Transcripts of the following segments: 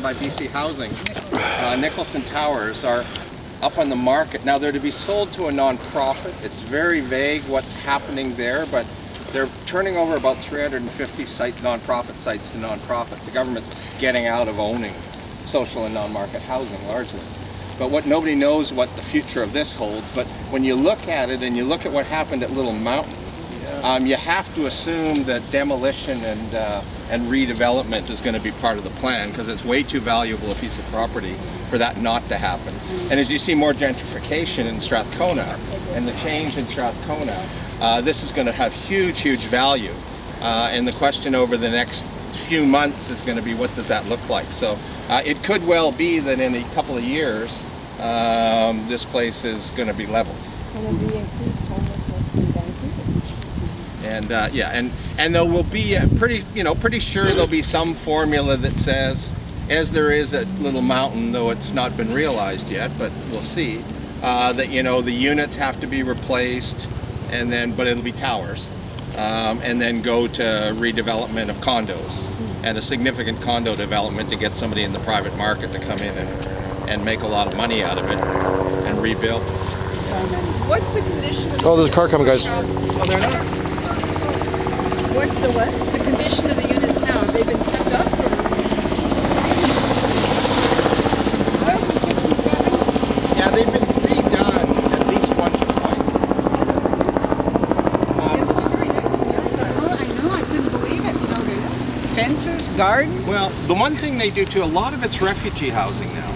by BC Housing, Nicholson Towers, are up on the market. Now they're to be sold to a non-profit. It's very vague what's happening there, but they're turning over about 350 non-profit sites to non-profits. The government's getting out of owning social and non-market housing largely. But what nobody knows what the future of this holds. But when you look at it and you look at what happened at Little Mountain, you have to assume that demolition and redevelopment is going to be part of the plan, because it's way too valuable a piece of property for that not to happen. And as you see more gentrification in Strathcona and the change in Strathcona, this is going to have huge, huge value. And the question over the next few months is going to be, what does that look like? So it could well be that in a couple of years this place is going to be leveled. And then the increased homelessness in Vancouver. And and there will be pretty sure there'll be some formula that says, as there is at Little Mountain, though it's not been realized yet, but we'll see, that the units have to be replaced, but it'll be towers. And then go to redevelopment of condos, and a significant condo development to get somebody in the private market to come in and make a lot of money out of it and rebuild. What's the condition of there's a car coming, guys. Oh, they're not. What's the what? The condition of the units now. Have they been kept up? Yeah, they've been redone at least once or twice. I know, I couldn't believe it. The fences, garden. Well, the one thing they do too, a lot of it's refugee housing now.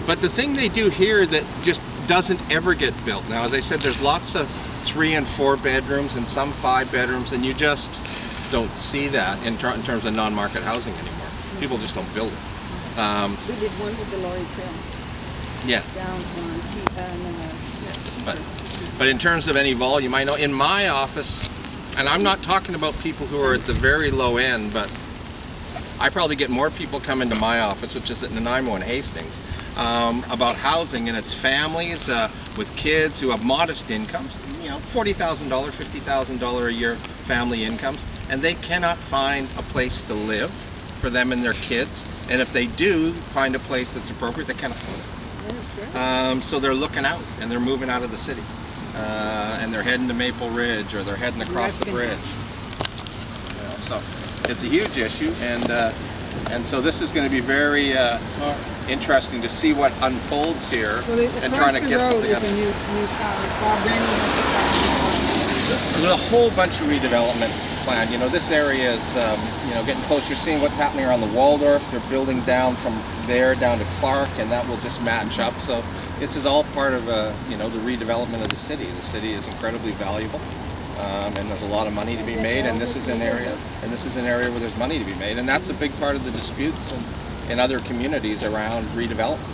But the thing they do here that just doesn't ever get built now, as I said, there's lots of 3 and 4 bedrooms and some 5 bedrooms, and you just don't see that in terms of non-market housing anymore. People just don't build it. We did one with the Lorry Trail. Yeah. Down on But in terms of any volume, I know in my office, and I'm not talking about people who are at the very low end, but I probably get more people come into my office, which is at Nanaimo and Hastings, about housing, and it's families with kids who have modest incomes, $40,000, $50,000 a year family incomes, and they cannot find a place to live for them and their kids, and if they do find a place that's appropriate, they can't afford it. So they're looking out, and they're moving out of the city, and they're heading to Maple Ridge, or they're heading across the bridge. So it's a huge issue, and so this is going to be very interesting to see what unfolds here, and trying to get something up. There's a whole bunch of redevelopment planned. This area is getting close. You're seeing what's happening around the Waldorf. They're building down from there down to Clark, and that will just match up. So this is all part of the redevelopment of the city. The city is incredibly valuable. And there's a lot of money to be made, and this is an area where there's money to be made, and that's a big part of the disputes in other communities around redevelopment.